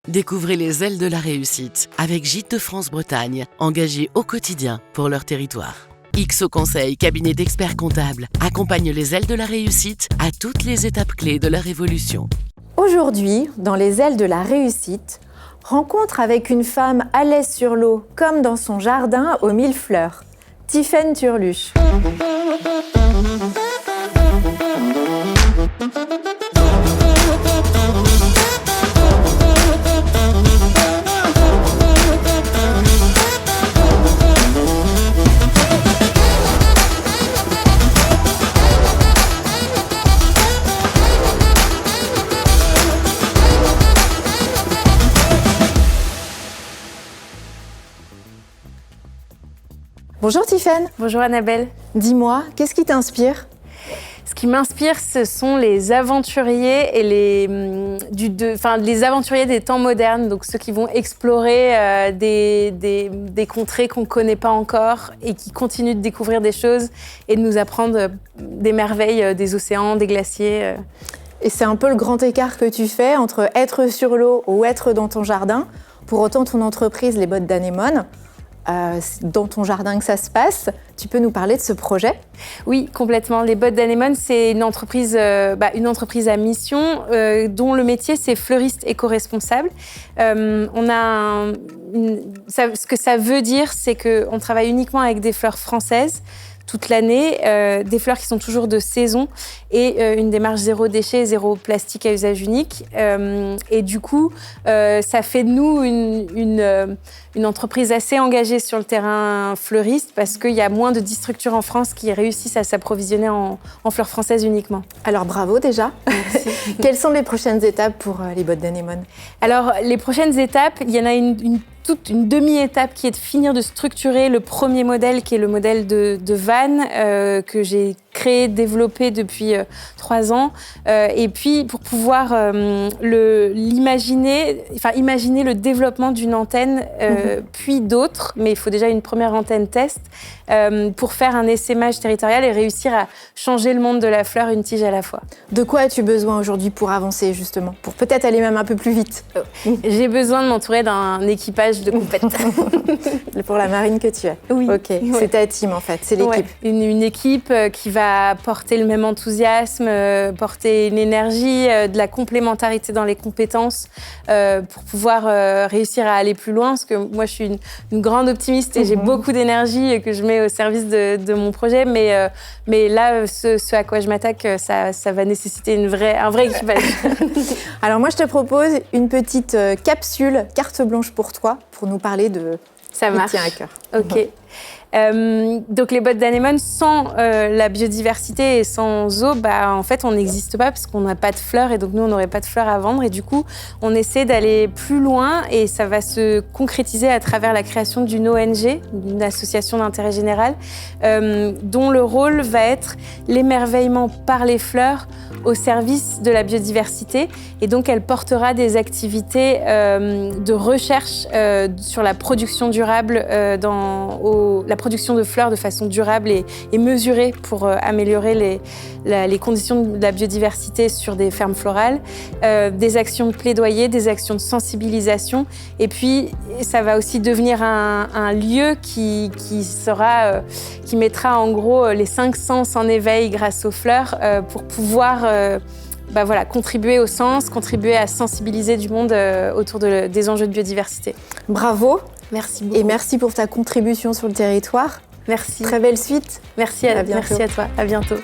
Découvrez les ailes de la réussite avec Gîtes de France Bretagne, engagés au quotidien pour leur territoire. XO Conseil, cabinet d'experts comptables, accompagne les ailes de la réussite à toutes les étapes clés de leur évolution. Aujourd'hui, dans les ailes de la réussite, rencontre avec une femme à l'aise sur l'eau comme dans son jardin aux 1000 fleurs, Tiffaine Turluche. Bonjour Tiffaine. Bonjour Annabelle. Dis-moi, qu'est-ce qui t'inspire ? Ce qui m'inspire, ce sont les aventuriers et les aventuriers des temps modernes, donc ceux qui vont explorer des contrées qu'on ne connaît pas encore et qui continuent de découvrir des choses et de nous apprendre des merveilles des océans, des glaciers. Et c'est un peu le grand écart que tu fais entre être sur l'eau ou être dans ton jardin. Pour autant, ton entreprise, les bottes d'Anémone, dans ton jardin que ça se passe. Tu peux nous parler de ce projet ? Oui, complètement. Les bottes d'Anémone, c'est une entreprise à mission dont le métier, c'est fleuriste éco-responsable. Ce que ça veut dire, c'est qu'on travaille uniquement avec des fleurs françaises toute l'année, des fleurs qui sont toujours de saison et une démarche zéro déchet, zéro plastique à usage unique. Et du coup, ça fait de nous une entreprise assez engagée sur le terrain fleuriste parce qu'il y a moins de 10 structures en France qui réussissent à s'approvisionner en fleurs françaises uniquement. Alors bravo déjà. Merci. Quelles sont les prochaines étapes pour les bottes d'Anémone ? Alors les prochaines étapes, il y en a toute une demi-étape qui est de finir de structurer le premier modèle qui est le modèle de van que j'ai créé, développé depuis 3 ans. Et puis pour pouvoir imaginer le développement d'une antenne, puis d'autres, mais il faut déjà une première antenne test pour faire un essaimage territorial et réussir à changer le monde de la fleur une tige à la fois. De quoi as-tu besoin aujourd'hui pour avancer justement ? Pour peut-être aller même un peu plus vite ? J'ai besoin de m'entourer d'un équipage de compétents. Pour la marine que tu es ? Oui. Ok, ouais. C'est ta team en fait, c'est l'équipe. Ouais. Une équipe qui va porter le même enthousiasme, porter une énergie, de la complémentarité dans les compétences pour pouvoir réussir à aller plus loin. Parce que moi, je suis une grande optimiste et j'ai beaucoup d'énergie que je mets au service de mon projet. Mais là, ce à quoi je m'attaque, ça va nécessiter un vrai équipage. Alors moi, je te propose une petite capsule carte blanche pour toi, pour nous parler de ça qui tient à cœur. Ok. Donc les bottes d'Anémone, sans la biodiversité et sans eau, en fait on n'existe pas parce qu'on n'a pas de fleurs et donc nous on n'aurait pas de fleurs à vendre et du coup on essaie d'aller plus loin et ça va se concrétiser à travers la création d'une ONG, une association d'intérêt général, dont le rôle va être l'émerveillement par les fleurs au service de la biodiversité et donc elle portera des activités de recherche sur la production durable la production de fleurs de façon durable et mesurée pour améliorer les conditions de la biodiversité sur des fermes florales, des actions de plaidoyer, des actions de sensibilisation et puis ça va aussi devenir un lieu qui mettra en gros les 5 sens en éveil grâce aux fleurs pour pouvoir contribuer au sens, contribuer à sensibiliser du monde autour des enjeux de biodiversité. Bravo. Merci beaucoup. Et merci pour ta contribution sur le territoire. Merci. Très belle suite. Merci à toi. À bientôt.